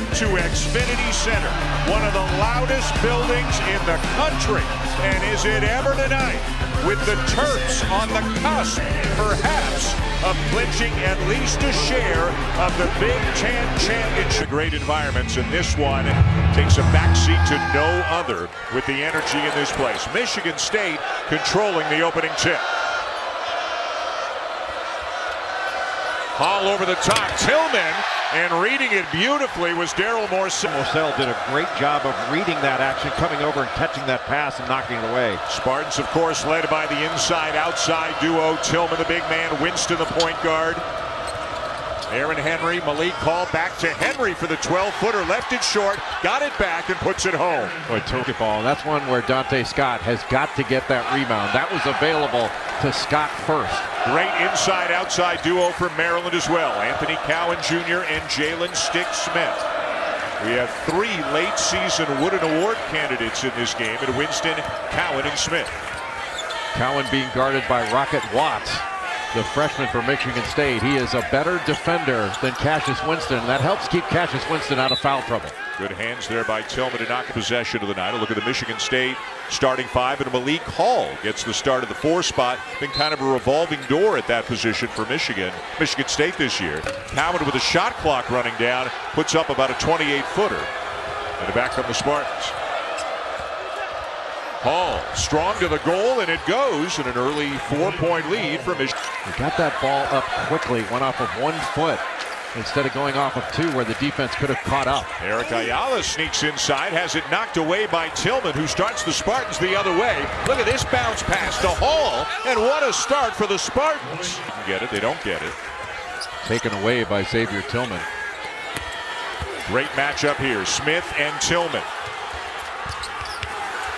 Welcome to Xfinity Center, one of the loudest buildings in the country. And is it ever tonight, with the Terps on the cusp, perhaps, of clinching at least a share of the Big Ten Championship. Great environments, and this one takes a backseat to no other with the energy in this place. Michigan State controlling the opening tip. Hall over the top, Tillman, and reading it beautifully was Darryl Morsell. Morsell did a great job of reading that action, coming over and catching that pass and knocking it away. Spartans, of course, led by the inside-outside duo. Tillman, the big man, Winston, the point guard. Aaron Henry, Malik Hall back to Henry for the 12-footer, left it short, got it back and puts it home. Boy, took it ball. That's one where Dante Scott has got to get that rebound. That was available to Scott first. Great inside-outside duo from Maryland as well. Anthony Cowan Jr. and Jalen Stick Smith. We have three late-season Wooden Award candidates in this game, and Winston, Cowan, and Smith. Cowan being guarded by Rocket Watts, the freshman from Michigan State. He is a better defender than Cassius Winston, and that helps keep Cassius Winston out of foul trouble. Good hands there by Tillman to knock possession of the night. A look at the Michigan State starting five, and Malik Hall gets the start of the 4 spot. Been kind of a revolving door at that position for Michigan State this year. Cowan with a shot clock running down, puts up about a 28-footer. And back from the Spartans. Hall strong to the goal, and it goes, in an early 4-point lead for Michigan. He got that ball up quickly, went off of 1 foot instead of going off of 2 where the defense could have caught up. Eric Ayala sneaks inside, has it knocked away by Tillman, who starts the Spartans the other way. Look at this bounce pass to Hall, and what a start for the Spartans. Get it, they don't get it. Taken away by Xavier Tillman. Great matchup here, Smith and Tillman.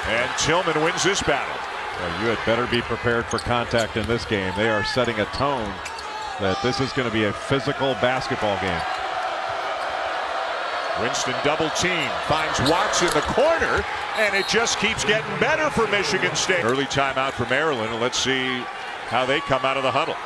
And Tillman wins this battle. Well, you had better be prepared for contact in this game. They are setting a tone that this is going to be a physical basketball game. Winston double team, finds Watts in the corner, and it just keeps getting better for Michigan State. Early timeout for Maryland, and let's see how they come out of the huddle.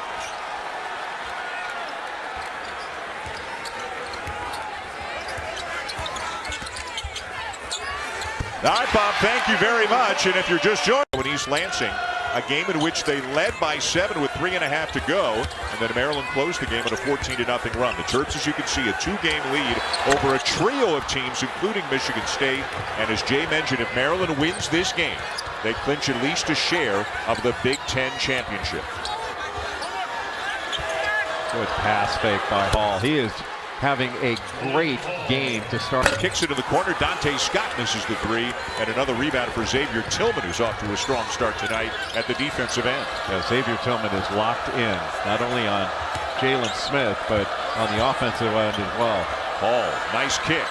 All right, Bob, thank you very much. And if you're just joining, when East Lansing, a game in which they led by 7 with 3.5 to go, and then Maryland closed the game on a 14-0 run. The Terps, as you can see, a 2-game lead over a trio of teams, including Michigan State. And as Jay mentioned, if Maryland wins this game, they clinch at least a share of the Big Ten Championship. Good pass fake by Hall. He is having a great game to start. Kicks it to the corner. Dante Scott misses the 3, and another rebound for Xavier Tillman, who's off to a strong start tonight at the defensive end. Yeah, Xavier Tillman is locked in, not only on Jalen Smith, but on the offensive end as well. Hall, nice kick.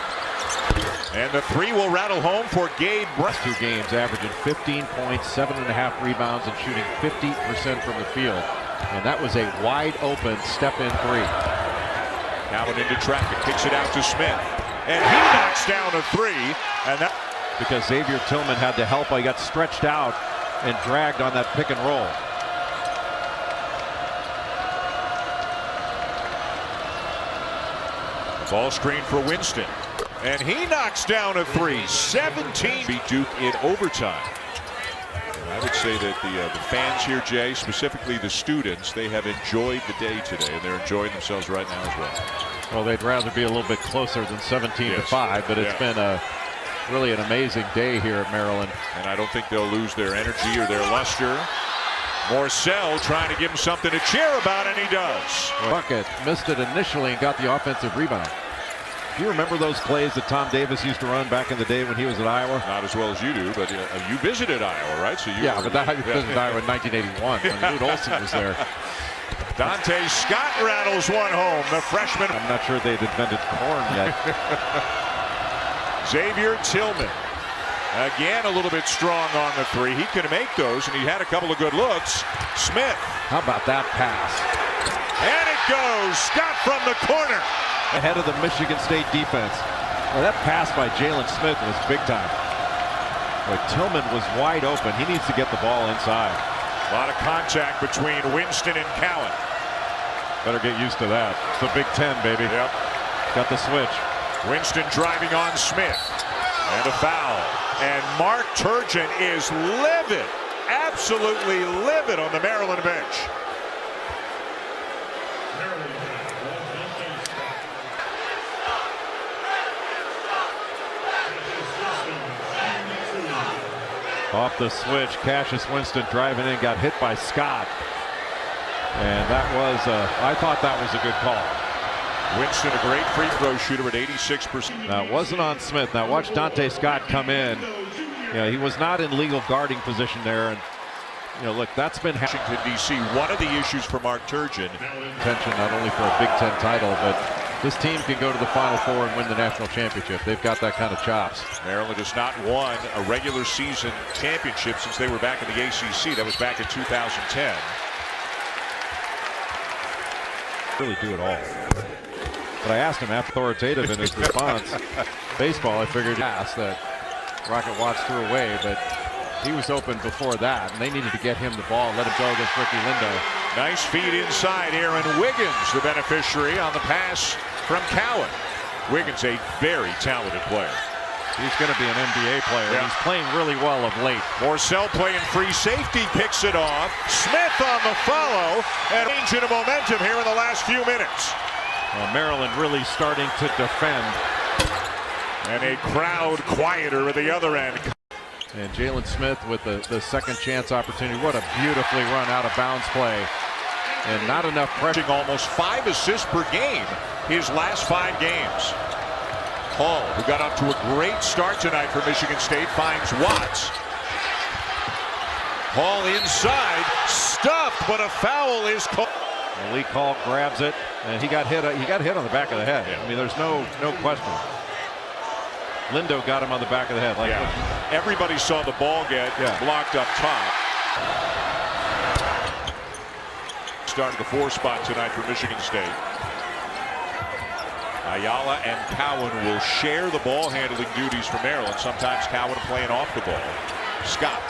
And the 3 will rattle home for Gabe Brown. 2 games, averaging 15 points, 7.5 rebounds, and shooting 50% from the field. And that was a wide open step-in 3. Cowan into traffic, kicks it out to Smith, and he knocks down a 3, and that because Xavier Tillman had to help. He got stretched out and dragged on that pick and roll. Ball screen for Winston, and he knocks down a 3. 17 beat Duke in overtime. I would say that the fans here, Jay, specifically the students, they have enjoyed the day today, and they're enjoying themselves right now as well. Well, they'd rather be a little bit closer than 17-5, but it's been really an amazing day here at Maryland. And I don't think they'll lose their energy or their luster. Morsell trying to give him something to cheer about, and he does. Bucket missed it initially and got the offensive rebound. Do you remember those plays that Tom Davis used to run back in the day when he was at Iowa? Not as well as you do, but you visited Iowa, right? So you but that visited Iowa in 1981 when Lute Olson was there. Dante Scott rattles one home, the freshman. I'm not sure they'd invented corn yet. Xavier Tillman, again a little bit strong on the 3. He can make those, and he had a couple of good looks. Smith. How about that pass? And it goes. Scott from the corner. Ahead of the Michigan State defense. Well, that pass by Jalen Smith was big time. But Tillman was wide open. He needs to get the ball inside. A lot of contact between Winston and Cowan. Better get used to that. It's the Big Ten, baby. Yep. Got the switch. Winston driving on Smith. And a foul. And Mark Turgeon is livid, absolutely livid on the Maryland bench. Off the switch, Cassius Winston driving in, got hit by Scott. And that was, I thought that was a good call. Winston, a great free throw shooter at 86%. Now, it wasn't on Smith. Now, watch Dante Scott come in. He was not in legal guarding position there. And, look, that's been Washington, D.C. One of the issues for Mark Turgeon. Attention not only for a Big Ten title, but this team can go to the Final Four and win the national championship. They've got that kind of chops. Maryland has not won a regular season championship since they were back in the ACC. That was back in 2010. Really do it all. But I asked him authoritative in his response. Baseball, I figured that Rocket Watts threw away, but he was open before that, and they needed to get him the ball, let him go against Ricky Lindo. Nice feed inside. Aaron Wiggins, the beneficiary on the pass from Cowan. Wiggins, a very talented player. He's going to be an NBA player. Yeah. He's playing really well of late. Morcell playing free safety, picks it off. Smith on the follow, and change into momentum here in the last few minutes. Maryland really starting to defend. And a crowd quieter at the other end. And Jalen Smith with the second chance opportunity. What a beautifully run out of bounds play. And not enough pressure. Almost 5 assists per game his last 5 games. Hall, who got up to a great start tonight for Michigan State, finds Watts. Hall inside, stuffed, but a foul is called. Malik Hall grabs it, and he got hit on the back of the head. Yeah. I mean, there's no question. Lindo got him on the back of the head. Everybody saw the ball get blocked up top. Started the 4 spot tonight for Michigan State. Ayala and Cowan will share the ball handling duties for Maryland. Sometimes Cowan playing off the ball. Scott.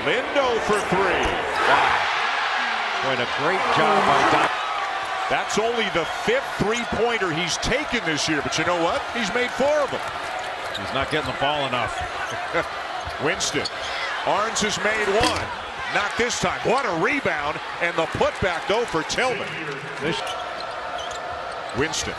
Lindo for 3. Wow. Doing a great job by Doc. That's only the 5th three-pointer he's taken this year, but you know what? He's made 4 of them. He's not getting the ball enough. Winston. Arns has made 1. Not this time. What a rebound, and the putback, though, for Tillman. Winston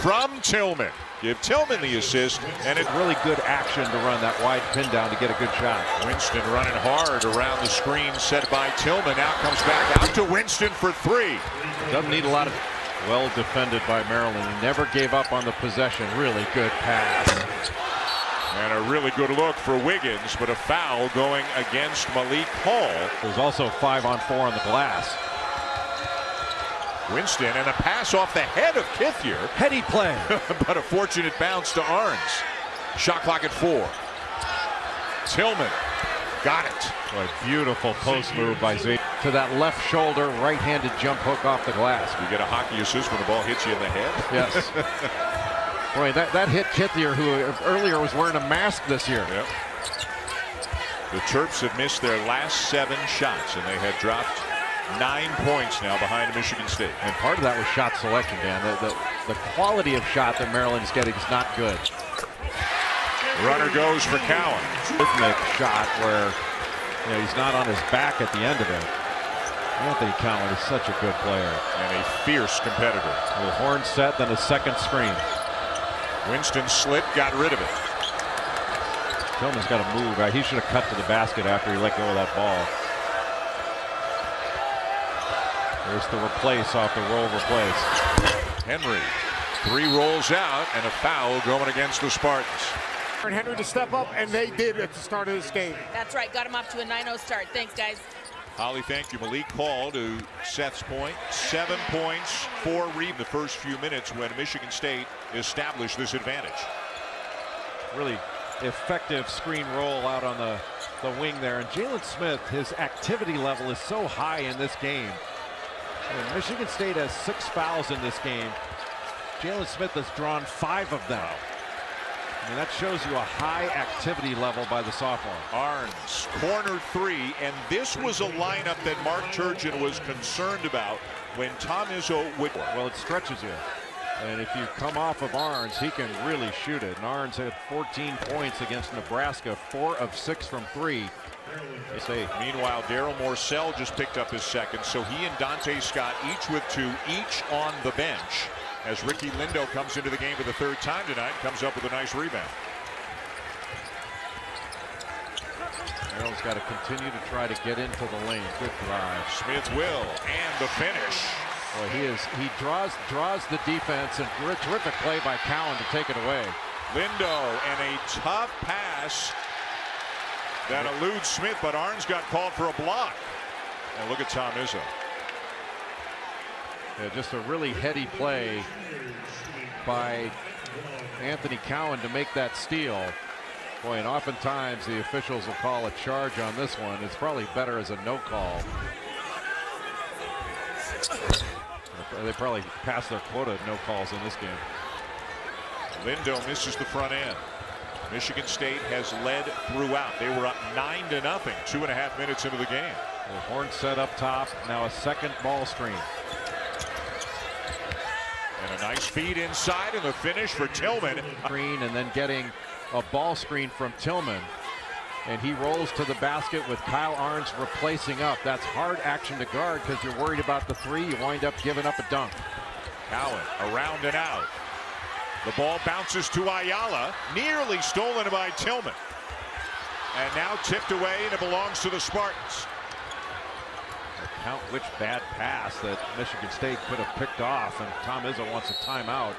from Tillman. Give Tillman the assist, and it's really good action to run that wide pin down to get a good shot. Winston running hard around the screen set by Tillman. Now comes back out to Winston for 3. Doesn't need a lot of. Well defended by Maryland. He never gave up on the possession. Really good pass. And a really good look for Wiggins, but a foul going against Malik Hall. There's also 5-on-4 on the glass. Winston, and a pass off the head of Kithier. Heady play. But a fortunate bounce to Arns. Shot clock at 4. Tillman got it. Boy, beautiful post move by Zay. To that left shoulder, right-handed jump hook off the glass. You get a hockey assist when the ball hits you in the head? Yes. Boy, that hit Kithier, who earlier was wearing a mask this year. Yep. The Terps have missed their last 7 shots, and they have dropped 9 points now behind Michigan State. And part of that was shot selection, Dan. The quality of shot that Maryland is getting is not good. Runner goes for Cowan. Rhythmic shot where he's not on his back at the end of it. Anthony Cowan is such a good player. And a fierce competitor. The horn set, then a second screen. Winston slipped, got rid of it. Tillman's got to move. He should have cut to the basket after he let go of that ball. There's the replace off the roll replace. Henry. 3 rolls out, and a foul going against the Spartans. Henry to step up, and they did at the start of this game. That's right. Got him off to a 9-0 start. Thanks, guys. Holly, thank you. Malik Hall, to Seth's point. 7 points, 4 rebounds the first few minutes when Michigan State established this advantage. Really effective screen roll out on the wing there. And Jalen Smith, his activity level is so high in this game. And Michigan State has 6 fouls in this game. Jalen Smith has drawn 5 of them. I mean, that shows you a high activity level by the sophomore. Arns, corner 3, and this was a lineup that Mark Turgeon was concerned about when Tom Izzo would. Well, it stretches you. And if you come off of Arns, he can really shoot it. And Arns had 14 points against Nebraska, 4 of 6 from 3. Meanwhile, Daryl Morcell just picked up his second, so he and Dante Scott each with 2, each on the bench. As Ricky Lindo comes into the game for the 3rd time tonight, comes up with a nice rebound. Daryl's got to continue to try to get into the lane. Good drive. Smith will, and the finish. Well, he draws the defense, and terrific play by Cowan to take it away. Lindo, and a tough pass that eludes Smith, but Arns got called for a block. And look at Tom Izzo. Yeah, just a really heady play by Anthony Cowan to make that steal. Boy, and oftentimes the officials will call a charge on this one. It's probably better as a no call. They probably passed their quota of no calls in this game. Lindo misses the front end. Michigan State has led throughout. They were up 9-0, 2.5 minutes into the game. The horn set up top. Now a second ball screen. And a nice feed inside, and the finish for Tillman. Screen, and then getting a ball screen from Tillman. And he rolls to the basket with Kyle Arns replacing up. That's hard action to guard because you're worried about the 3. You wind up giving up a dunk. Cowan around and out. The ball bounces to Ayala, nearly stolen by Tillman. And now tipped away, and it belongs to the Spartans. Count which bad pass that Michigan State could have picked off, and Tom Izzo wants a timeout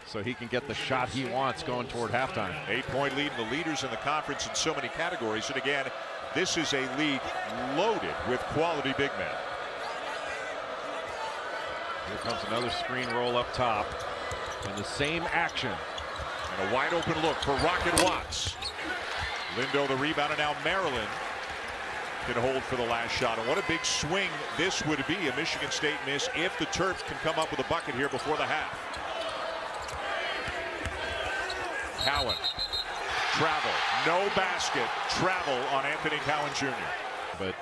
so he can get the shot he wants going toward halftime. 8-point lead, the leaders in the conference in so many categories. And again, this is a league loaded with quality big men. Here comes another screen roll up top, and the same action. And a wide open look for Rocket Watts. Lindo the rebound, and now Maryland can hold for the last shot. And what a big swing this would be, a Michigan State miss, if the Terps can come up with a bucket here before the half. Cowan, travel, no basket, travel on Anthony Cowan Jr. But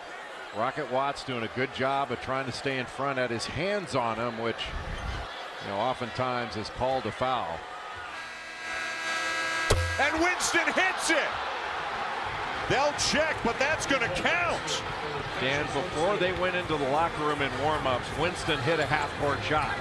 Rocket Watts doing a good job of trying to stay in front, at his hands on him, which, you know, oftentimes is called a foul. And Winston hits it. They'll check, but that's going to count. Dan, before they went into the locker room in warm-ups, Winston hit a half-court shot.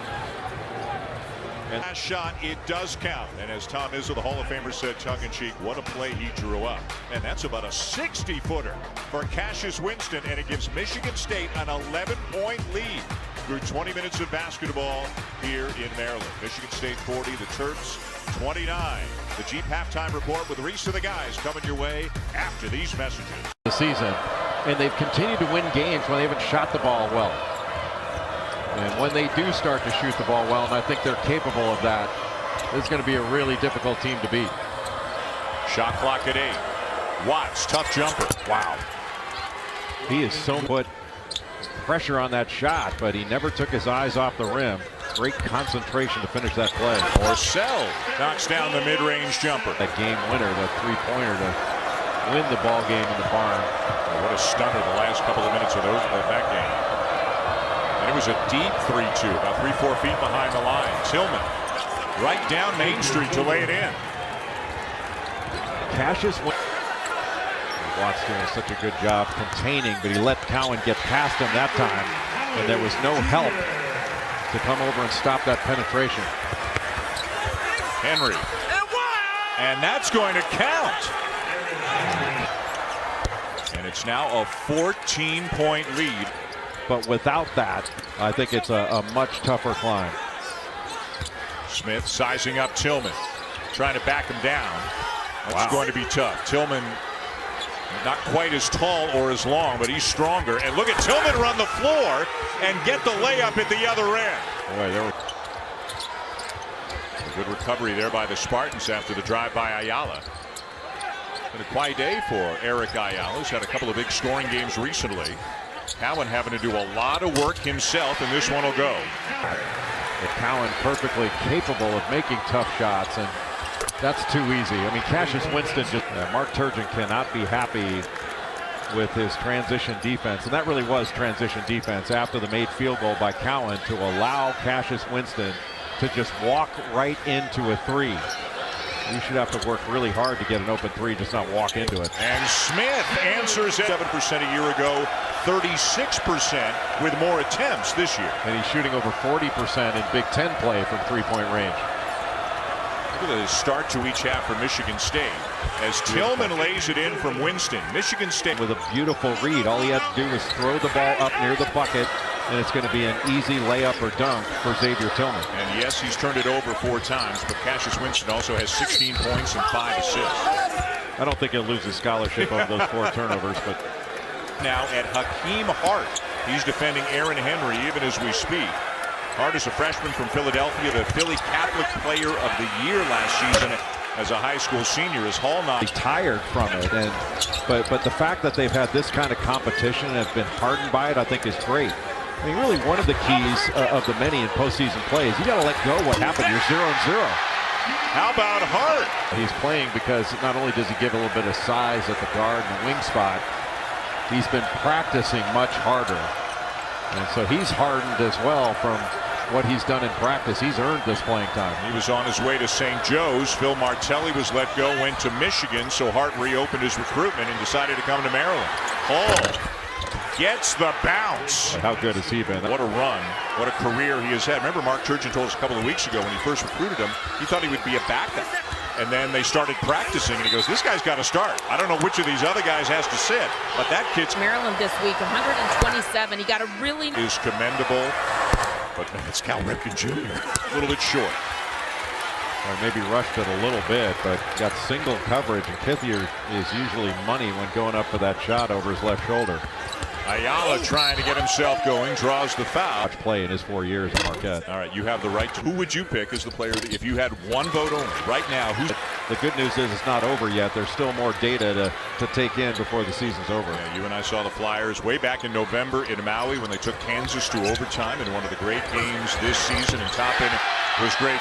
And last shot, it does count. And as Tom Izzo, the Hall of Famer, said tongue-in-cheek, what a play he drew up. And that's about a 60-footer for Cassius Winston, and it gives Michigan State an 11-point lead through 20 minutes of basketball here in Maryland. Michigan State 40, the Terps 29. The Jeep halftime report with Reese and the guys coming your way after these messages. The season, and they've continued to win games when they haven't shot the ball well. And when they do start to shoot the ball well, and I think they're capable of that, this is going to be a really difficult team to beat. Shot clock at 8. Watts, tough jumper. Wow. He is so put pressure on that shot, but he never took his eyes off the rim. Great concentration to finish that play. Morcell knocks down the mid-range jumper. That game winner, the three-pointer to win the ball game in the barn. Oh, what a stunner the last couple of minutes of that game. And it was a deep 3-2, about 3-4 feet behind the line. Tillman right down Main Street to lay it in. Cassius Watts doing such a good job containing, but he let Cowan get past him that time, and there was no help to come over and stop that penetration. Henry, and that's going to count. And it's now a 14-point lead. But without that, I think it's a much tougher climb. Smith sizing up Tillman, trying to back him down. That's going to be tough. Tillman not quite as tall or as long, but he's stronger. And look at Tillman run the floor and get the layup at the other end. Boy, there were a good recovery there by the Spartans after the drive by Ayala. Been a quiet day for Eric Ayala. He's had a couple of big scoring games recently. Cowan having to do a lot of work himself, and this one will go. But Cowan perfectly capable of making tough shots, and that's too easy. I mean, Cassius Winston just, Mark Turgeon cannot be happy with his transition defense, and that really was transition defense after the made field goal by Cowan to allow Cassius Winston to just walk right into a three. You should have to work really hard to get an open three, just not walk into it. And Smith answers 7% a year ago, 36% with more attempts this year. And he's shooting over 40% in Big Ten play from three-point range. Look at the start to each half for Michigan State as Tillman lays it in from Winston. Michigan State with a beautiful read. All he had to do was throw the ball up near the bucket, and it's going to be an easy layup or dunk for Xavier Tillman. And yes, he's turned it over 4 times, but Cassius Winston also has 16 points and 5 assists. I don't think he'll lose his scholarship over those 4 turnovers, but now at Hakeem Hart. He's defending Aaron Henry even as we speak. Hart is a freshman from Philadelphia, the Philly Catholic Player of the Year last season as a high school senior. Is Hall not tired from it? And but the fact that they've had this kind of competition and have been hardened by it, I think, is great. I mean, really, one of the keys of the many in postseason play is you got to let go what happened. You're 0-0. How about Hart? He's playing because not only does he give a little bit of size at the guard and the wing spot, he's been practicing much harder. And so he's hardened as well from what he's done in practice. He's earned this playing time. He was on his way to St. Joe's. Phil Martelli was let go, went to Michigan, so Hart reopened his recruitment and decided to come to Maryland. Hall gets the bounce. How good has he been? What a run. What a career he has had. Remember, Mark Turgeon told us a couple of weeks ago when he first recruited him, he thought he would be a backup. And then they started practicing, and he goes, this guy's got to start. I don't know which of these other guys has to sit, but that kid's Maryland this week, 127. He got a really is commendable, but man, it's Cal Ripken Jr. A little bit short. Or maybe rushed it a little bit, but got single coverage, and Kithier is usually money when going up for that shot over his left shoulder. Ayala trying to get himself going, draws the foul. Watch play in his 4 years at Marquette. All right, you have the right to. Who would you pick as the player that, if you had one vote only right now? Who's the good news is it's not over yet. There's still more data to take in before the season's over. Yeah, you and I saw the Flyers way back in November in Maui when they took Kansas to overtime in one of the great games this season, and Toppin was great.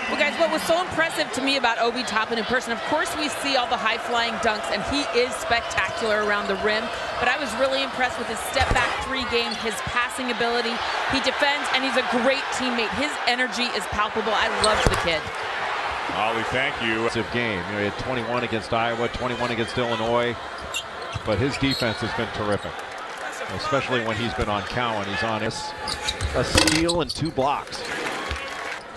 Well, guys, what was so impressive to me about Obi Toppin in person, of course we see all the high-flying dunks, and he is spectacular around the rim, but I was really impressed with his step-back 3 game, his passing ability. He defends, and he's a great teammate. His energy is palpable. I love the kid. Ollie, thank you. Game. You know, he had 21 against Iowa, 21 against Illinois, but his defense has been terrific, especially when he's been on Cowan. He's on a steal and 2 blocks.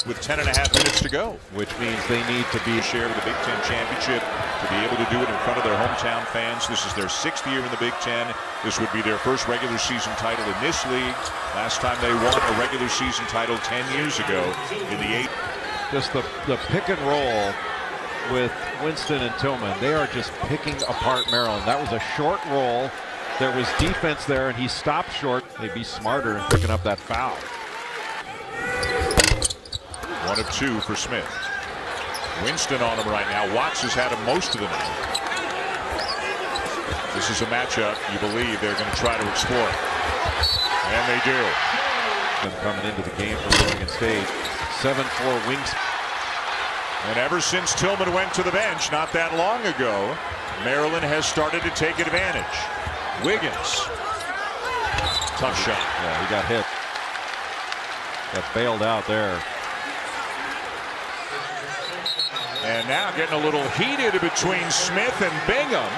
With 10.5 minutes to go, which means they need to be a share of the Big Ten championship to be able to do it in front of their hometown fans. This is their 6th year in the Big Ten. This would be their first regular season title in this league. Last time they won a regular season title 10 years ago in the 8th. Just the pick and roll with Winston and Tillman. They are just picking apart Maryland. That was a short roll. There was defense there, and he stopped short. They'd be smarter in picking up that foul. 1 of 2 for Smith. Winston on him right now. Watts has had him most of the night. This is a matchup you believe they're going to try to explore. And they do. Coming into the game for Michigan State. 7'4" wings. And ever since Tillman went to the bench not that long ago, Maryland has started to take advantage. Wiggins. Tough shot. Yeah, he got hit. Got bailed out there. And now getting a little heated between Smith and Bingham.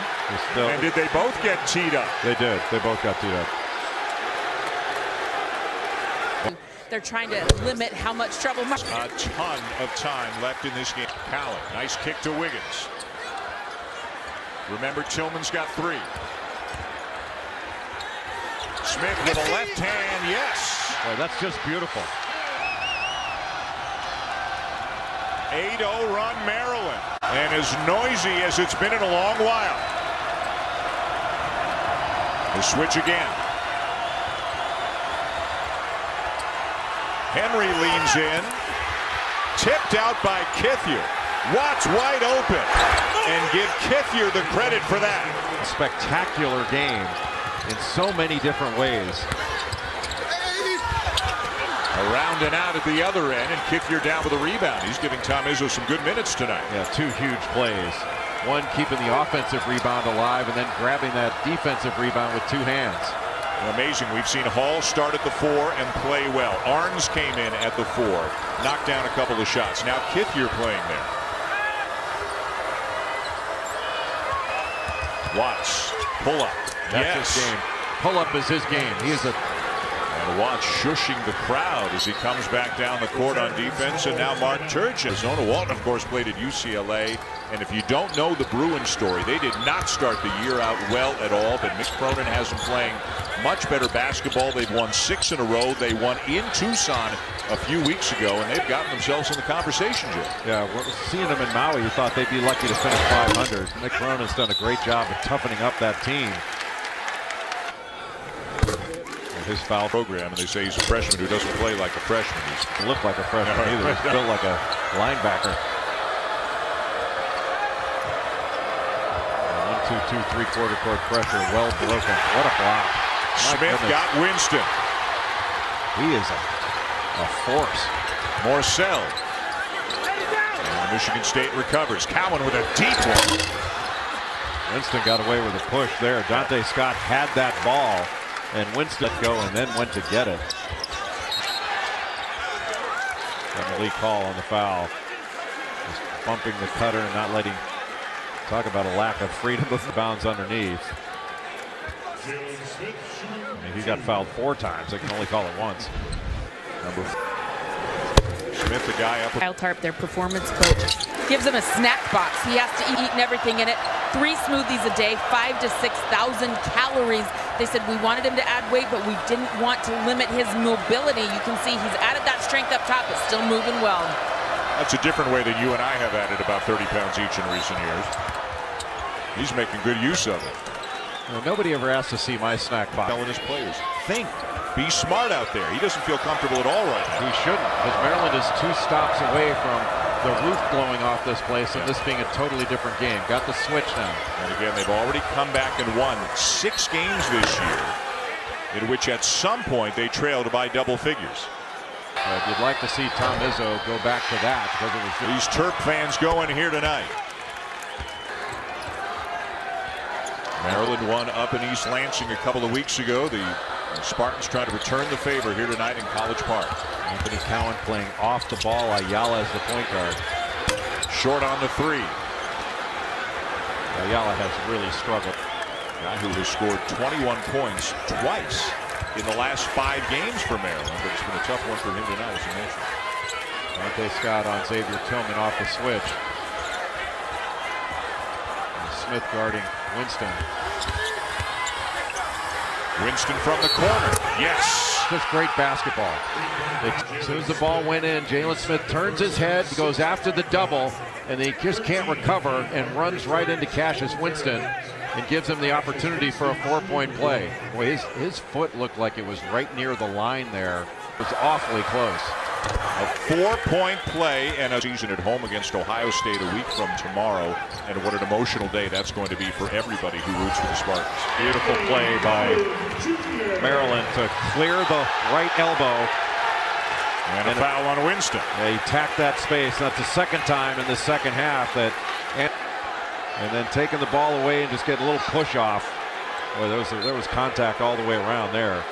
And did they both get teed up? They did. They both got teed up. They're trying to limit how much trouble. A ton of time left in this game. Callan, nice kick to Wiggins. Remember, Tillman's got 3. Smith with a left hand, yes. Well, that's just beautiful. 8-0 run Maryland, and as noisy as it's been in a long while. The switch again. Henry leans in, tipped out by Kithier. Watts wide open, and give Kithier the credit for that. A spectacular game in so many different ways. Around and out at the other end, and Kithier down with a rebound. He's giving Tom Izzo some good minutes tonight. Yeah, 2 huge plays. One keeping the offensive rebound alive, and then grabbing that defensive rebound with 2 hands. Amazing. We've seen Hall start at the 4 and play well. Arns came in at the 4, knocked down a couple of shots. Now Kithier playing there. Watts, pull up. That's his game. Pull up is his game. He is a. And Watts shushing the crowd as he comes back down the court on defense. And now Mark Turgeon. Zona Walton, of course, played at UCLA. And if you don't know the Bruins story, they did not start the year out well at all. But Mick Cronin has them playing much better basketball. They've won 6 in a row. They won in Tucson a few weeks ago, and they've gotten themselves in the conversation, Jim. Yeah, seeing them in Maui, you thought they'd be lucky to finish 500. Mick Cronin's done a great job of toughening up that team. His foul program, and they say he's a freshman who doesn't play like a freshman. He looked like a freshman either. He's built like a linebacker. 1-2-2 3/4 court pressure, well broken. What a block! Smith got Winston. He is a force. Morcell. And Michigan State recovers. Cowan with a deep one. Winston got away with a push there. Dante Scott had that ball. And Winston go and then went to get it. And Malik Hall on the foul. Just bumping the cutter and not letting. Talk about a lack of freedom of bounds underneath. I mean, he got fouled 4 times. They can only call it once. Number Smith, the guy up. Kyle Tarp, their performance coach, gives him a snack box. He has to eat everything in it. 3 smoothies a day, 5,000 to 6,000 calories. They said we wanted him to add weight, but we didn't want to limit his mobility. You can see he's added that strength up top, but still moving well. That's a different way than you and I have added about 30 pounds each in recent years. He's making good use of it. Well, nobody ever asked to see my snack box. Telling his players, think, be smart out there. He doesn't feel comfortable at all right now. He shouldn't, because Maryland is 2 stops away from the roof blowing off this place and this being a totally different game. Got the switch now. And again, they've already come back and won 6 games this year, in which at some point they trailed by double figures. You'd like to see Tom Izzo go back to that, because it was these Terp fans going here tonight. Maryland won up in East Lansing a couple of weeks ago. The Spartans trying to return the favor here tonight in College Park. Anthony Cowan playing off the ball. Ayala as the point guard. Short on the 3. Ayala has really struggled. A guy who has scored 21 points twice in the last 5 games for Maryland, but it's been a tough one for him tonight, as you mentioned. Dante Scott on Xavier Tillman off the switch. And Smith guarding Winston. Winston from the corner. Yes. Just great basketball. As soon as the ball went in, Jalen Smith turns his head, goes after the double, and he just can't recover and runs right into Cassius Winston and gives him the opportunity for a 4-point play. Boy, his foot looked like it was right near the line there. It was awfully close. A 4-point play and a season at home against Ohio State a week from tomorrow. And what an emotional day that's going to be for everybody who roots for the Spartans. Beautiful play by Maryland to clear the right elbow. And a foul on Winston. Yeah, he tacked that space. That's the second time in the second half that. And then taking the ball away and just getting a little push off. Boy, there was contact all the way around there.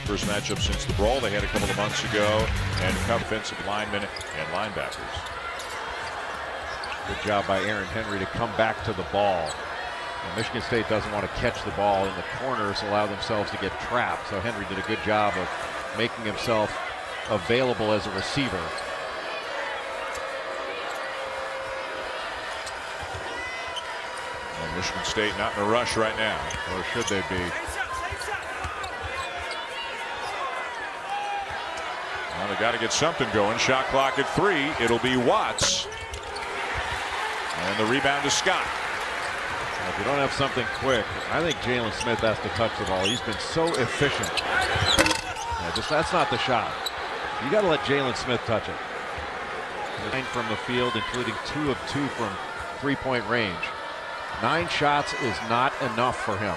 First matchup since the brawl they had a couple of months ago, and offensive linemen and linebackers. Good job by Aaron Henry to come back to the ball. And Michigan State doesn't want to catch the ball in the corners, allow themselves to get trapped. So Henry did a good job of making himself available as a receiver. And Michigan State not in a rush right now, or should they be? Well, they got to get something going. Shot clock at 3. It'll be Watts. And the rebound to Scott. Well, if you don't have something quick, I think Jalen Smith has to touch the ball. He's been so efficient. Yeah, that's not the shot. You got to let Jalen Smith touch it. 9 from the field, including 2 of 2 from 3-point range. 9 shots is not enough for him.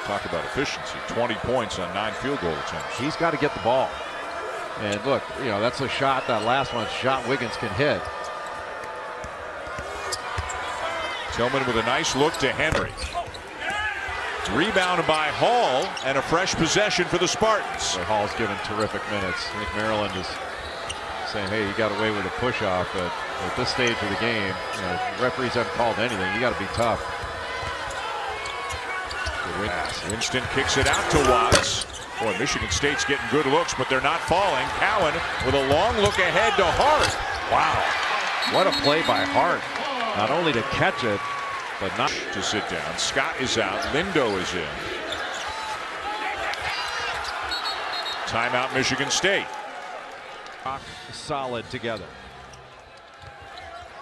Talk about efficiency. 20 points on 9 field goal attempts. He's got to get the ball. And look, that's a shot, that last one, shot Wiggins can hit. Tillman with a nice look to Henry. Rebound by Hall and a fresh possession for the Spartans. Hall's given terrific minutes. I think Maryland is saying, hey, you got away with a push-off, but at this stage of the game, referees haven't called anything. You got to be tough. Winston kicks it out to Watts. Boy, Michigan State's getting good looks, but they're not falling. Cowan with a long look ahead to Hart. Wow, what a play by Hart. Not only to catch it, but not to sit down. Scott is out. Lindo is in. Timeout, Michigan State. rock solid together.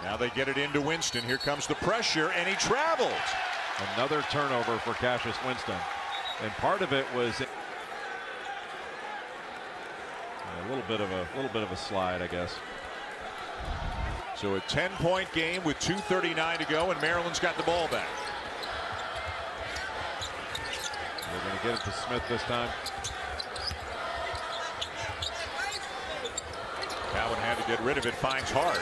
Now they get it into Winston. Here comes the pressure, and he travels. Another turnover for Cassius Winston, and part of it was a little bit of a slide, I guess. So a 10-point game with 2:39 to go, and Maryland's got the ball back. They're going to get it to Smith this time. Cowan had to get rid of it, finds Hart.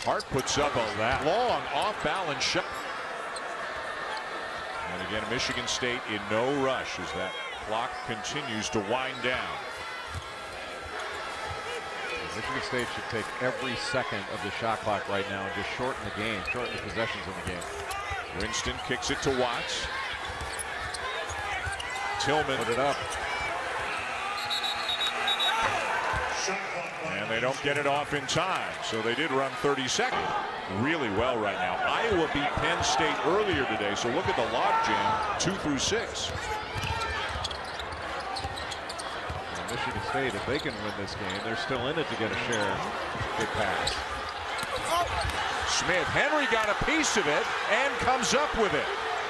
Hart puts up a long off-balance shot. And again, Michigan State in no rush as that clock continues to wind down. Michigan State should take every second of the shot clock right now and just shorten the game, shorten the possessions in the game. Winston kicks it to Watts. Tillman put it up. And they don't get it off in time, so they did run 30 seconds. Really well right now. Iowa beat Penn State earlier today, so look at the logjam, 2 through 6. And Michigan State, if they can win this game, they're still in it to get a share. Good pass. Smith, Henry got a piece of it and comes up with it.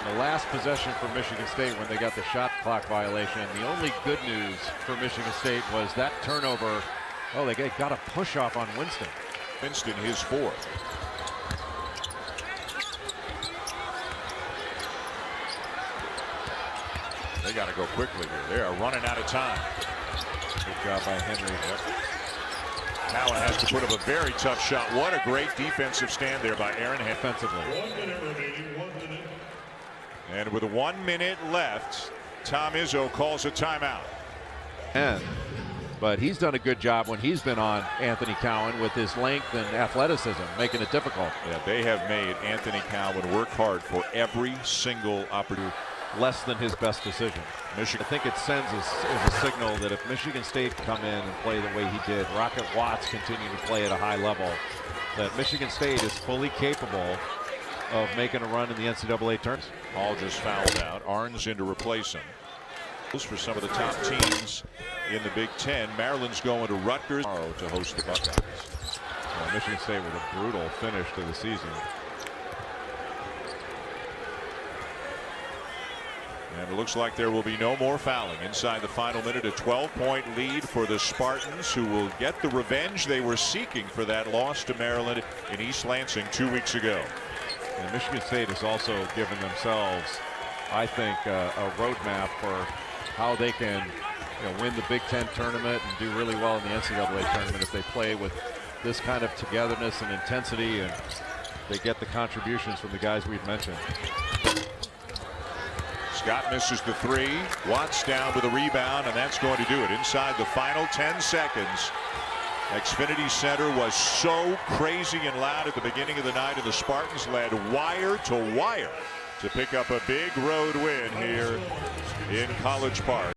The last possession for Michigan State when they got the shot clock violation, the only good news for Michigan State was that turnover. Oh, they got a push off on Winston. Winston, his fourth. They got to go quickly here. They are running out of time. Good job by Henry. Cowan has to put up a very tough shot. What a great defensive stand there by Aaron defensively. And with 1 minute left, Tom Izzo calls a timeout. But he's done a good job when he's been on Anthony Cowan with his length and athleticism, making it difficult. Yeah, they have made Anthony Cowan work hard for every single opportunity. Less than his best decision. Michigan. I think it sends a signal that if Michigan State come in and play the way he did, Rocket Watts continue to play at a high level, that Michigan State is fully capable of making a run in the NCAA tournament. Hall just fouled out. Arns in to replace him. For some of the top teams in the Big Ten, Maryland's going to Rutgers tomorrow to host the Buckeyes. Michigan State with a brutal finish to the season. And it looks like there will be no more fouling inside the final minute. A 12-point lead for the Spartans, who will get the revenge they were seeking for that loss to Maryland in East Lansing 2 weeks ago. And Michigan State has also given themselves, I think, a roadmap for how they can win the Big Ten tournament and do really well in the NCAA tournament if they play with this kind of togetherness and intensity, and they get the contributions from the guys we've mentioned. Scott misses the three. Watts down with a rebound, and that's going to do it. Inside the final 10 seconds. Xfinity Center was so crazy and loud at the beginning of the night, and the Spartans led wire to wire to pick up a big road win here in College Park.